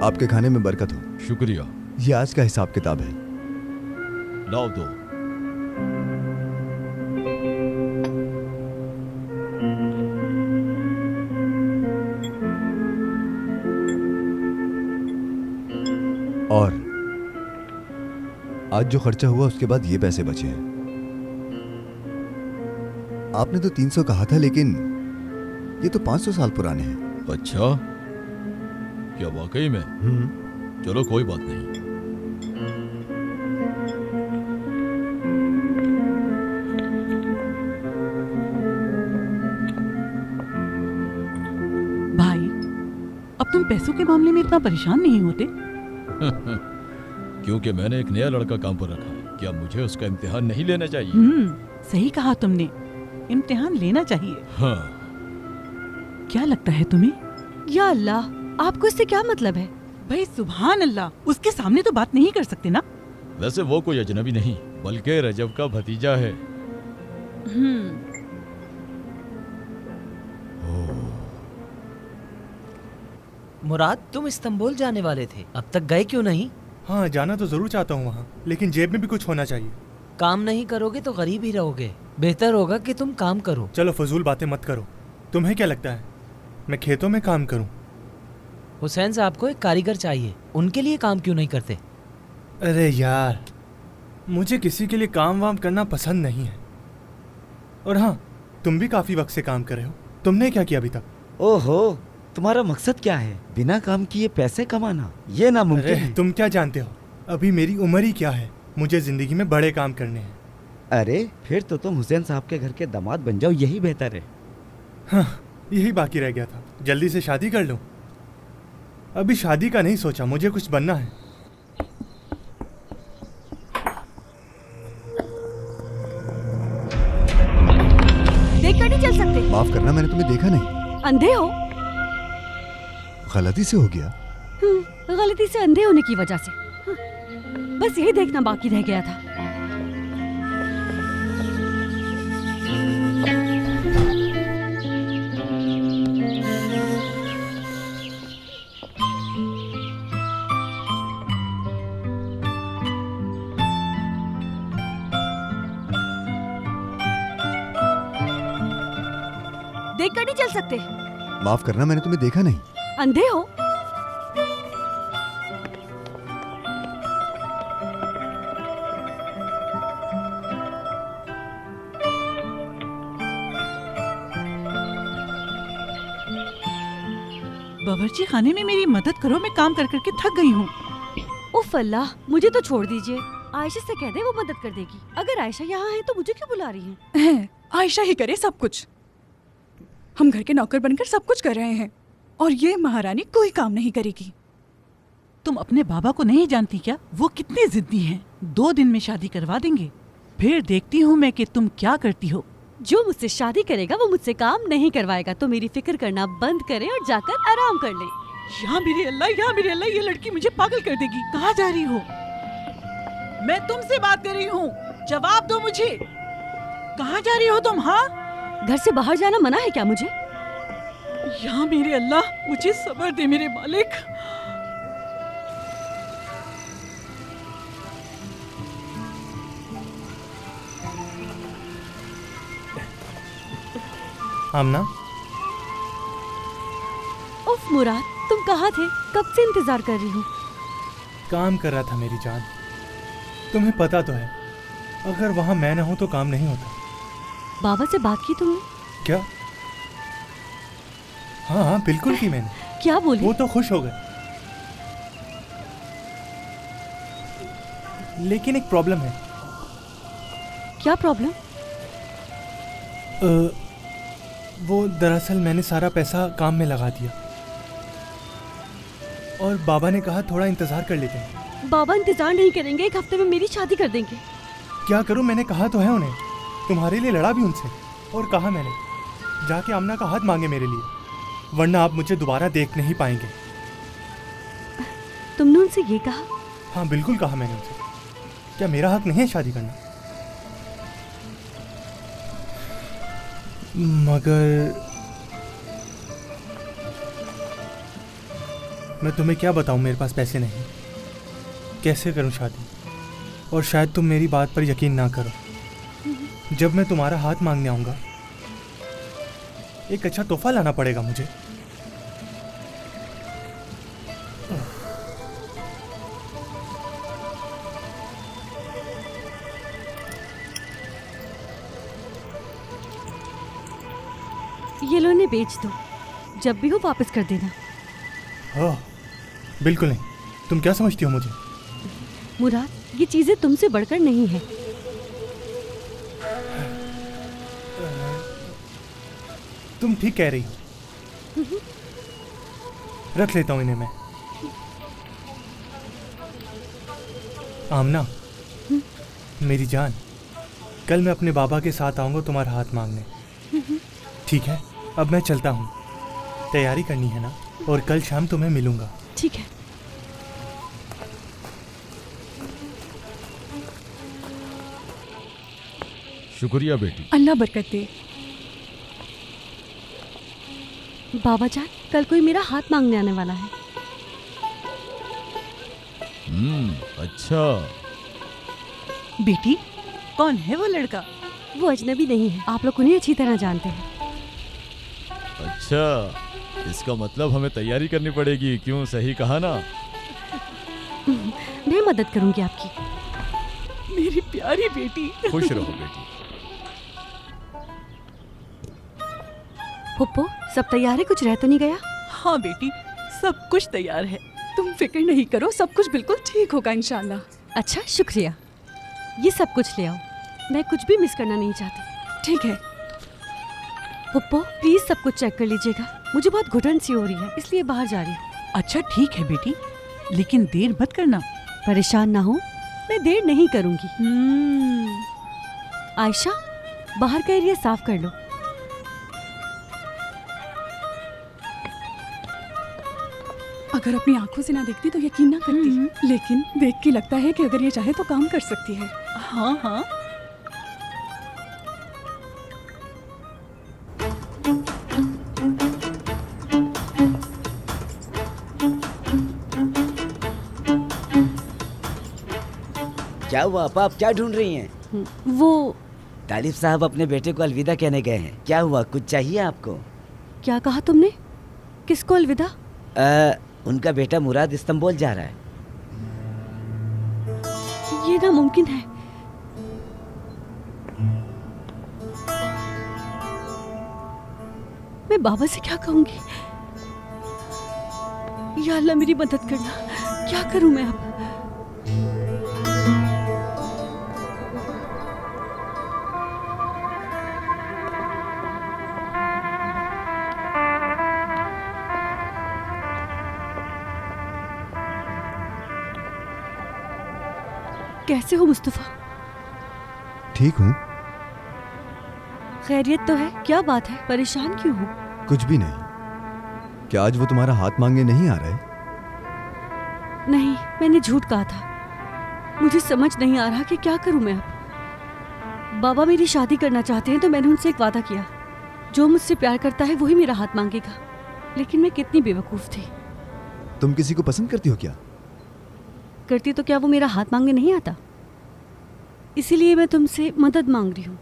आपके खाने में बरकत हो। शुक्रिया। ये आज का हिसाब किताब है। लाओ दो। और आज जो खर्चा हुआ उसके बाद ये पैसे बचे हैं। आपने तो 300 कहा था, लेकिन ये तो 500 साल पुराने हैं। अच्छा, क्या वाकई में? चलो कोई बात नहीं। भाई, अब तुम पैसों के मामले में इतना परेशान नहीं होते? क्योंकि मैंने एक नया लड़का काम पर रखा है, क्या मुझे उसका इम्तिहान नहीं लेना चाहिए? सही कहा तुमने, इम्तिहान लेना चाहिए। हाँ। क्या लगता है तुम्हें? या अल्लाह, आपको इससे क्या मतलब है? भाई सुभान अल्लाह, उसके सामने तो बात नहीं कर सकते ना। वैसे वो कोई अजनबी नहीं, बल्कि रजब का भतीजा है। मुराद, तुम इस्तांबुल जाने वाले थे, अब तक गए क्यों नहीं? हाँ, जाना तो जरूर चाहता हूँ वहाँ, लेकिन जेब में भी कुछ होना चाहिए। काम नहीं करोगे तो गरीब ही रहोगे। बेहतर होगा कि तुम काम करो। चलो फजूल बातें मत करो। तुम्हें क्या लगता है मैं खेतों में काम करूँ? हुसैन साहब को एक कारीगर चाहिए, उनके लिए काम क्यों नहीं करते? अरे यार, मुझे किसी के लिए काम वाम करना पसंद नहीं है। और हाँ, तुम भी काफी वक्त से काम कर रहे हो। तुमने क्या किया अभी तक? ओहो, तुम्हारा मकसद क्या है? बिना काम किए पैसे कमाना, ये नामुमकिन है। तुम क्या जानते हो, अभी मेरी उम्र ही क्या है। मुझे जिंदगी में बड़े काम करने हैं। अरे फिर तो तुम हुसैन साहब के घर के दामाद बन जाओ, यही बेहतर है। हाँ, यही बाकी रह गया था, जल्दी से शादी कर लूं। अभी शादी का नहीं सोचा, मुझे कुछ बनना है। देखकर नहीं चल सकते? माफ करना, मैंने तुम्हें देखा नहीं। अंधे हो? गलती से हो गया। गलती से अंधे होने की वजह से बस यही देखना बाकी रह गया था। देखकर नहीं चल सकते? माफ करना, मैंने तुम्हें देखा नहीं। अंधे हो? बावर्ची खाने में मेरी मदद करो, मैं काम कर करके थक गई हूँ। उफ अल्लाह, मुझे तो छोड़ दीजिए। आयशा से कह दे, वो मदद कर देगी। अगर आयशा यहाँ है तो मुझे क्यों बुला रही है? आयशा ही करे सब कुछ। हम घर के नौकर बनकर सब कुछ कर रहे हैं और ये महारानी कोई काम नहीं करेगी। तुम अपने बाबा को नहीं जानती क्या? वो कितने जिद्दी हैं। 2 दिन में शादी करवा देंगे, फिर देखती हूँ मैं कि तुम क्या करती हो। जो मुझसे शादी करेगा वो मुझसे काम नहीं करवाएगा, तो मेरी फिक्र करना बंद करे और जाकर आराम कर ले। या मेरे अल्लाह, या मेरे अल्लाह, ये लड़की मुझे पागल कर देगी। कहाँ जा रही हो? मैं तुमसे बात कर रही हूँ, जवाब दो मुझे। कहाँ जा रही हो तुम? हाँ, घर से बाहर जाना मना है क्या मुझे? या मेरे अल्लाह, मुझे सब्र दे मेरे मालिक। आमना। उफ मुराद, तुम कहाँ थे? कब से इंतजार कर रही हूँ। काम कर रहा था मेरी जान। तुम्हें पता तो है, अगर वहाँ मैं न हूँ तो काम नहीं होता। बाबा से बात की तुमने? क्या? हाँ हाँ, बिल्कुल की मैंने। क्या बोली? वो तो खुश हो गए, लेकिन एक प्रॉब्लम है। क्या प्रॉब्लम? वो दरअसल मैंने सारा पैसा काम में लगा दिया और बाबा ने कहा थोड़ा इंतजार कर लेते हैं। बाबा इंतजार नहीं करेंगे, 1 हफ्ते में मेरी शादी कर देंगे। क्या करूं? मैंने कहा तो है उन्हें, तुम्हारे लिए लड़ा भी उनसे और कहा मैंने जाके आमना का हाथ मांगे मेरे लिए, वरना आप मुझे दोबारा देख नहीं पाएंगे। तुमने उनसे ये कहा? हाँ बिल्कुल कहा मैंने उनसे। क्या मेरा हक नहीं है शादी करना? मैं तुम्हें क्या बताऊं, मेरे पास पैसे नहीं, कैसे करूं शादी। और शायद तुम मेरी बात पर यकीन ना करो, जब मैं तुम्हारा हाथ मांगने आऊंगा एक अच्छा तोहफा लाना पड़ेगा मुझे। ये लो, इन्हें बेच दो, जब भी हो वापस कर देना। ओह, बिल्कुल नहीं। तुम क्या समझती हो मुझे? मुराद, ये चीजें तुमसे बढ़कर नहीं है। तुम ठीक कह रही हो। रख लेता हूं इन्हें मैं। आमना, मेरी जान, कल मैं अपने बाबा के साथ आऊंगा तुम्हारा हाथ मांगने। ठीक है, अब मैं चलता हूँ, तैयारी करनी है ना, और कल शाम तुम्हें मिलूंगा। ठीक है। शुक्रिया बेटी। अल्लाह बरकत दे। बाबा जान, कल कोई मेरा हाथ मांगने आने वाला है। अच्छा। बेटी, कौन है वो लड़का? वो अजनबी नहीं है, आप लोग उन्हें अच्छी तरह जानते हैं। अच्छा, इसका मतलब हमें तैयारी करनी पड़ेगी, क्यों? सही कहा ना? मैं मदद करूंगी आपकी। मेरी प्यारी बेटी। खुश रहो बेटी। पुप्पो, सब तैयार है? कुछ रह तो नहीं गया? हाँ बेटी, सब कुछ तैयार है। तुम फिक्र नहीं करो, सब कुछ बिल्कुल ठीक होगा इंशाल्लाह। अच्छा, शुक्रिया। ये सब कुछ ले आओ, मैं कुछ भी मिस करना नहीं चाहती। ठीक है। पुप्पो, प्लीज सब कुछ चेक कर लीजिएगा, मुझे बहुत घुटन सी हो रही है, इसलिए बाहर जा रही हूँ। अच्छा ठीक है बेटी, लेकिन देर मत करना। परेशान ना हो, मैं देर नहीं करूंगी। आयशा, बाहर का एरिया साफ कर लो। अगर अपनी आंखों से ना देखती तो यकीन ना करती, लेकिन देख के लगता है कि अगर ये चाहे तो काम कर सकती है। हाँ हाँ। क्या हुआ आपा, आप क्या ढूंढ रही हैं? वो तालिब साहब अपने बेटे को अलविदा कहने गए हैं। क्या हुआ, कुछ चाहिए आपको? क्या कहा तुमने? किसको अलविदा? उनका बेटा मुराद इस्तांबुल जा रहा है। ये नामुमकिन है। मैं बाबा से क्या कहूंगी? या अल्लाह मेरी मदद करना, क्या करूं मैं अब? कैसे हो मुस्तफा? ठीक हूँ। खैरियत तो है? क्या बात है, परेशान क्यों हो? कुछ भी नहीं। क्या आज वो तुम्हारा हाथ मांगने नहीं आ रहा है? नहीं, मैंने झूठ कहा था। मुझे समझ नहीं आ रहा कि क्या करूं मैं अब। बाबा मेरी शादी करना चाहते हैं तो मैंने उनसे एक वादा किया, जो मुझसे प्यार करता है वही मेरा हाथ मांगेगा। लेकिन मैं कितनी बेवकूफ थी। तुम किसी को पसंद करती हो क्या? करती तो क्या वो मेरा हाथ मांगने नहीं आता? इसीलिए मैं तुमसे मदद मांग रही हूँ।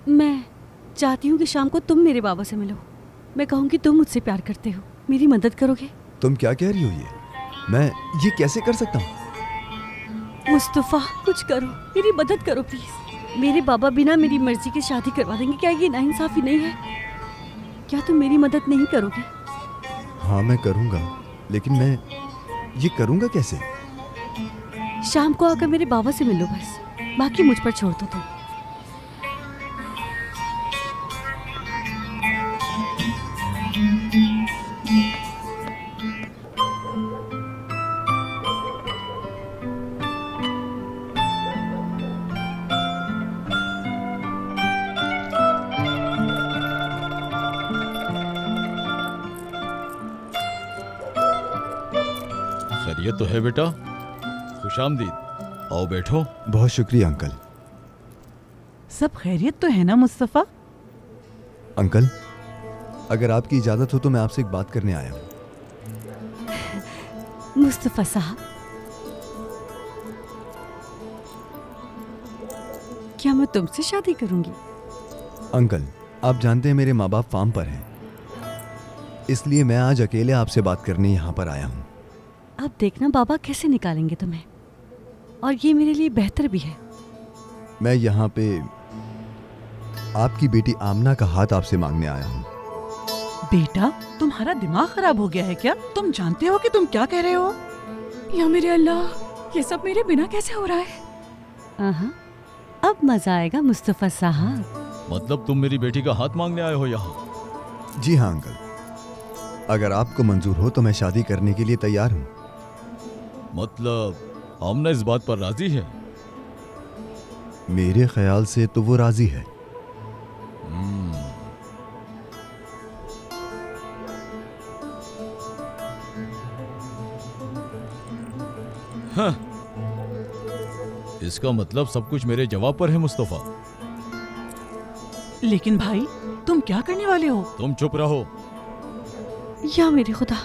मैं चाहती हूँ कि शाम को तुम मेरे बाबा से मिलो। मैं कहूँगी तुम मुझसे प्यार करते हो, मेरी मदद करोगे? तुम क्या कह रही हो? मैं ये कैसे कर सकता हूँ? मुस्तफा, कुछ करो, मेरी मदद करो प्लीज। मेरे बाबा बिना मेरी मर्जी के शादी करवा देंगे। क्या ये नाइंसाफी नहीं है? क्या तुम मेरी मदद नहीं करोगे? हाँ, मैं करूँगा, लेकिन मैं ये करूँगा कैसे? शाम को आकर मेरे बाबा से मिलो बस, बाकी मुझ पर छोड़ दो तुम। खैरियत तो है बेटा? खुशामदीद, आओ बैठो। बहुत शुक्रिया अंकल। सब खैरियत तो है ना मुस्तफा? अंकल, अगर आपकी इजाजत हो तो मैं आपसे एक बात करने आया हूँ। मुस्तफा साहब, क्या मैं तुमसे शादी करूंगी? अंकल, आप जानते हैं मेरे माँ बाप फार्म पर हैं, इसलिए मैं आज अकेले आपसे बात करने यहाँ पर आया हूँ। अब देखना बाबा कैसे निकालेंगे तुम्हें, और ये मेरे लिए बेहतर भी है। मैं यहाँ पे आपकी बेटी आमना का हाथ आपसे मांगने आया हूँ। बेटा, तुम्हारा दिमाग खराब हो गया है क्या? तुम जानते हो कि तुम क्या कह रहे हो? या मेरे अल्लाह, ये सब मेरे बिना कैसे हो रहा है? अब मजा आएगा मुस्तफा साहब। मतलब तुम मेरी बेटी का हाथ मांगने आए हो यहाँ? जी हाँ अंकल, अगर आपको मंजूर हो तो मैं शादी करने के लिए तैयार हूँ। मतलब आमना इस बात पर राजी है? मेरे ख्याल से तो वो राजी है। हाँ। इसका मतलब सब कुछ मेरे जवाब पर है मुस्तफा। लेकिन भाई, तुम क्या करने वाले हो? तुम चुप रहो। या मेरे खुदा,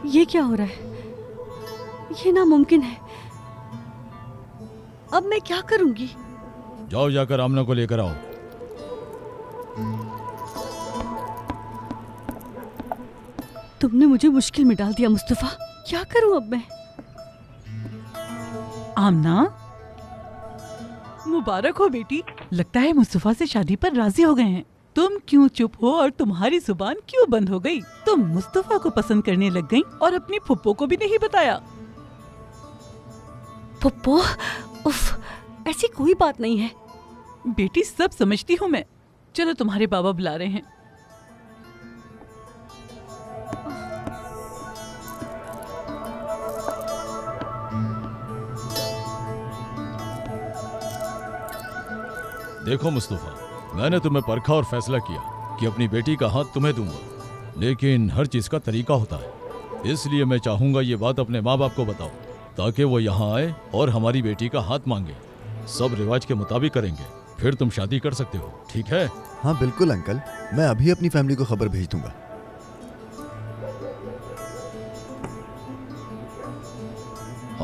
ये क्या हो रहा है? ये नामुमकिन है। अब मैं क्या करूंगी? जाओ, जाकर आमना को लेकर आओ। तुमने मुझे मुश्किल में डाल दिया मुस्तफा। क्या करूं अब मैं? आमना, मुबारक हो बेटी। लगता है मुस्तफा से शादी पर राजी हो गए हैं। तुम क्यों चुप हो और तुम्हारी जुबान क्यों बंद हो गई? तुम मुस्तफा को पसंद करने लग गई और अपनी फुप्पो को भी नहीं बताया। फुप्पो? उफ, ऐसी कोई बात नहीं है बेटी, सब समझती हूँ मैं। चलो, तुम्हारे बाबा बुला रहे हैं। देखो मुस्तफा, मैंने तुम्हें परखा और फैसला किया कि अपनी बेटी का हाथ तुम्हें दूंगा, लेकिन हर चीज का तरीका होता है। इसलिए मैं चाहूंगा ये बात अपने माँ बाप को बताओ, ताकि वो यहाँ आए और हमारी बेटी का हाथ मांगे। सब रिवाज के मुताबिक करेंगे, फिर तुम शादी कर सकते हो। ठीक है? हाँ बिल्कुल अंकल, मैं अभी अपनी फैमिली को खबर भेज दूंगा।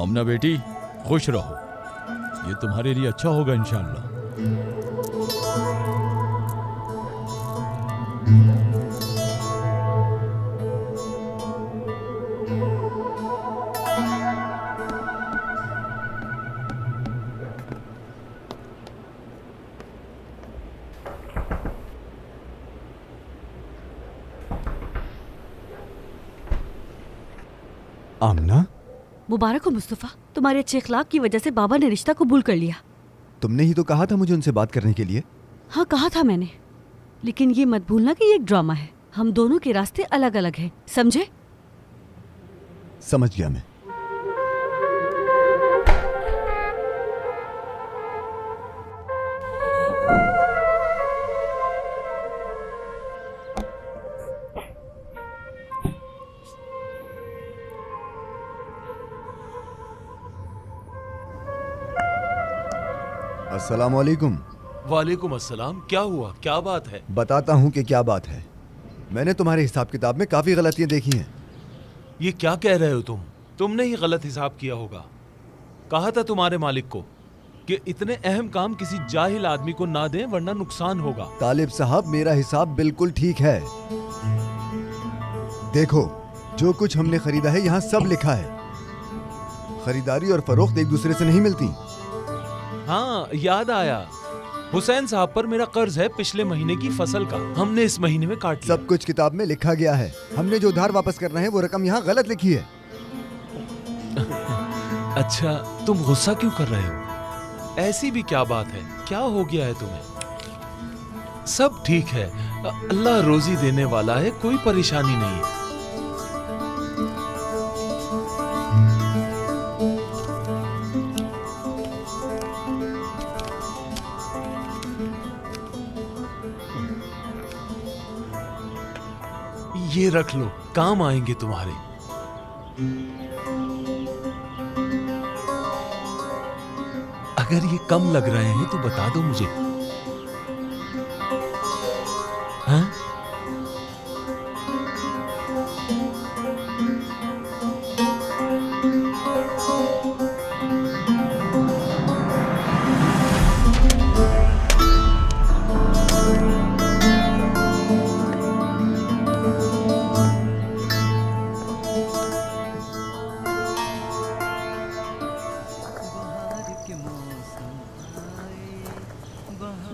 आमना बेटी, खुश रहो, ये तुम्हारे लिए अच्छा होगा इंशाअल्लाह। आमना, मुबारक हो मुस्तफा, तुम्हारे अच्छे अखलाक की वजह से बाबा ने रिश्ता कबूल कर लिया। तुमने ही तो कहा था मुझे उनसे बात करने के लिए। हाँ कहा था मैंने, लेकिन ये मत भूलना कि ये एक ड्रामा है। हम दोनों के रास्ते अलग अलग हैं, समझे? समझ गया मैं। अस्सलाम वालेकुम। वालेकुम अस्सलाम। क्या हुआ, क्या बात है? बताता हूँ कि क्या बात है। मैंने तुम्हारे हिसाब किताब में काफी गलतियां देखी हैं। ये क्या कह रहे हो तुम? तुमने ही गलत हिसाब किया होगा। कहा था तुम्हारे मालिक को कि इतने अहम काम किसी जाहिल आदमी को ना दें, वरना नुकसान होगा। तालिब साहब, मेरा हिसाब बिल्कुल ठीक है। देखो, जो कुछ हमने खरीदा है यहाँ सब लिखा है। खरीदारी और फरोख्त एक दूसरे से नहीं मिलती। हाँ, याद आया। हुसैन साहब पर मेरा कर्ज है पिछले महीने की फसल का, हमने इस महीने में काट लिया। सब कुछ किताब में लिखा गया है। हमने जो उधार वापस करना है वो रकम यहाँ गलत लिखी है। अच्छा, तुम गुस्सा क्यों कर रहे हो? ऐसी भी क्या बात है? क्या हो गया है तुम्हें? सब ठीक है, अल्लाह रोजी देने वाला है, कोई परेशानी नहीं है। ये रख लो, काम आएंगे तुम्हारे। अगर ये कम लग रहे हैं तो बता दो मुझे। हाँ?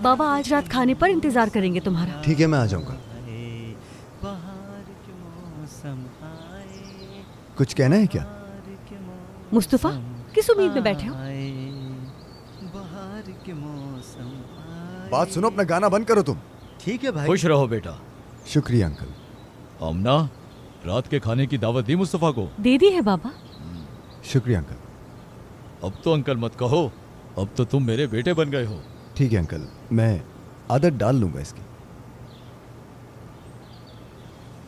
बाबा आज रात खाने पर इंतजार करेंगे तुम्हारा। ठीक है, मैं आ जाऊंगा। कुछ कहना है क्या? मुस्तफा, किस उम्मीद में बैठे हो? बात सुनो, अपना गाना बंद करो तुम। ठीक है भाई। खुश रहो बेटा। शुक्रिया अंकल। आमना, रात के खाने की दावत दी मुस्तफा को? दे दी है बाबा। शुक्रिया अंकल। अब तो अंकल मत कहो, अब तो तुम मेरे बेटे बन गए हो। ठीक है अंकल, मैं आदत डाल लूंगा इसकी।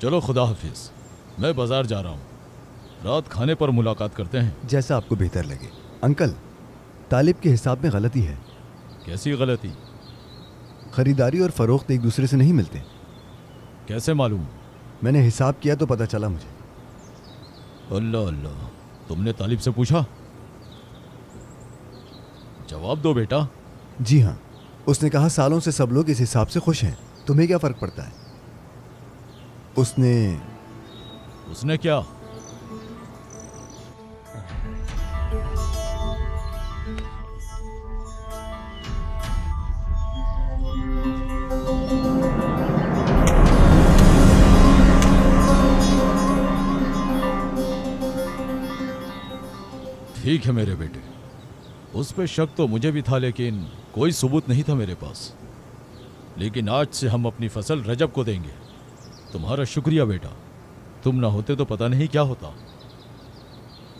चलो खुदा हाफिज, मैं बाजार जा रहा हूँ, रात खाने पर मुलाकात करते हैं। जैसा आपको बेहतर लगे। अंकल, तालिब के हिसाब में गलती है। कैसी गलती? खरीदारी और फरोख्त एक दूसरे से नहीं मिलते। कैसे मालूम? मैंने हिसाब किया तो पता चला मुझे। अल्लाह अल्लाह, तुमने तालिब से पूछा? जवाब दो बेटा। जी हाँ, उसने कहा सालों से सब लोग इस हिसाब से खुश हैं, तुम्हें क्या फर्क पड़ता है? उसने क्या? ठीक है मेरे बेटे, उस पे शक तो मुझे भी था, लेकिन कोई सबूत नहीं था मेरे पास। लेकिन आज से हम अपनी फसल रजब को देंगे। तुम्हारा शुक्रिया बेटा, तुम ना होते तो पता नहीं क्या होता।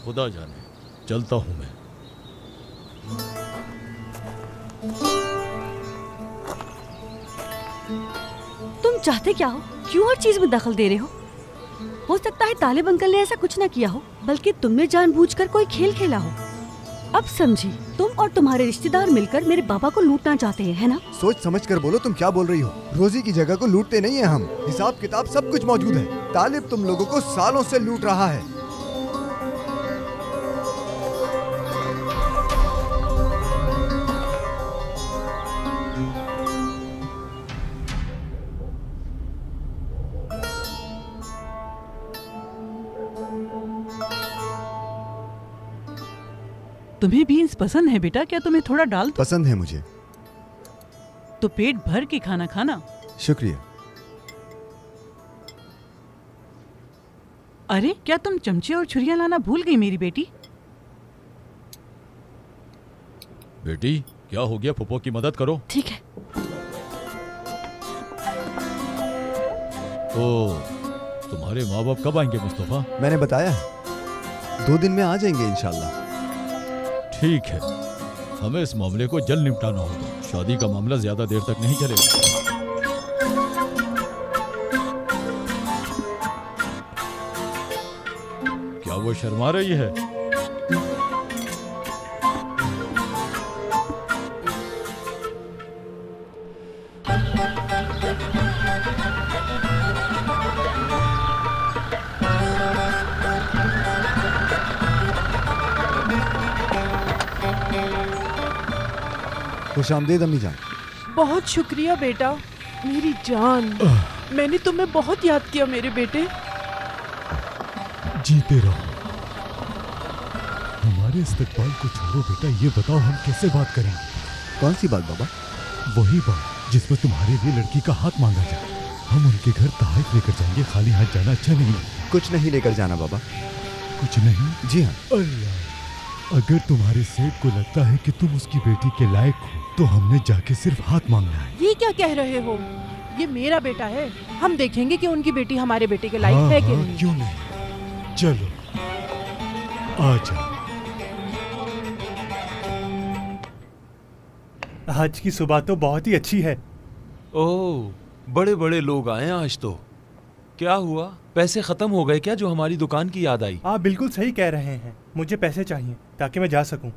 खुदा जाने, चलता हूं मैं। तुम चाहते क्या हो? क्यों हर चीज में दखल दे रहे हो सकता है तालिब अंकल ने ऐसा कुछ ना किया हो, बल्कि तुमने जानबूझकर कोई खेल खेला हो। अब समझी, तुम और तुम्हारे रिश्तेदार मिलकर मेरे बाबा को लूटना चाहते हैं, है ना? सोच समझ कर बोलो, तुम क्या बोल रही हो? रोजी की जगह को लूटते नहीं है हम, हिसाब किताब सब कुछ मौजूद है। तालिब तुम लोगों को सालों से लूट रहा है। तुम्हें बीन्स पसंद है बेटा? क्या तुम्हें थोड़ा डाल दूं? पसंद है मुझे। तो पेट भर के खाना खाना। शुक्रिया। अरे क्या तुम चमचे और छुरियां लाना भूल गई मेरी बेटी? बेटी क्या हो गया? फुप्पो की मदद करो। ठीक है। तो तुम्हारे माँ बाप कब आएंगे मुस्तफा? मैंने बताया है 2 दिन में आ जाएंगे इंशाल्लाह। ठीक है, हमें इस मामले को जल्द निपटाना होगा। शादी का मामला ज्यादा देर तक नहीं चलेगा। क्या वो शर्मा रही है? खुशामदीद अम्मी जान। बहुत शुक्रिया बेटा, मेरी जान। मैंने तुम्हें बहुत याद किया मेरे बेटे। जीते रहो। हमारे इस्तकबाल को छोड़ो बेटा, ये बताओ हम कैसे बात करेंगे? कौन सी बात बाबा? वही बात जिसमें तुम्हारे लिए लड़की का हाथ मांगा जाए। हम उनके घर तहफ़ लेकर जाएंगे, खाली हाथ जाना अच्छा नहीं। कुछ नहीं लेकर जाना बाबा। कुछ नहीं? जी हाँ। अल्लाह, अगर तुम्हारे सेठ को लगता है कि तुम उसकी बेटी के लायक हो तो हमने जाके सिर्फ हाथ मांगना है। ये क्या कह रहे हो? ये मेरा बेटा है, हम देखेंगे कि उनकी बेटी हमारे बेटे के लायक है कि नहीं। क्यों नहीं? चलो आ जाओ। आज की सुबह तो बहुत ही अच्छी है। ओह, बड़े बड़े लोग आए आज तो। क्या हुआ? पैसे खत्म हो गए क्या जो हमारी दुकान की याद आई? आप बिल्कुल सही कह रहे हैं, मुझे पैसे चाहिए ताकि मैं जा सकूं।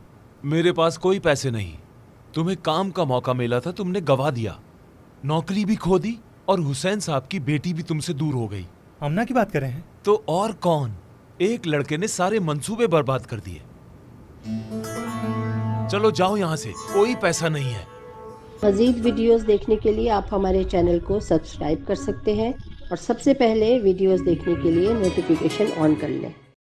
मेरे पास कोई पैसे नहीं। तुम्हें काम का मौका मिला था, तुमने गवा दिया, नौकरी भी खो दी और हुसैन साहब की बेटी भी तुमसे दूर हो गई। अमना की बात कर रहे हैं? तो और कौन? एक लड़के ने सारे मंसूबे बर्बाद कर दिए। चलो जाओ यहाँ से, कोई पैसा नहीं है। मज़ीद वीडियोस देखने के लिए आप हमारे चैनल को सब्सक्राइब कर सकते हैं और सबसे पहले वीडियोस देखने के लिए नोटिफिकेशन ऑन कर लें।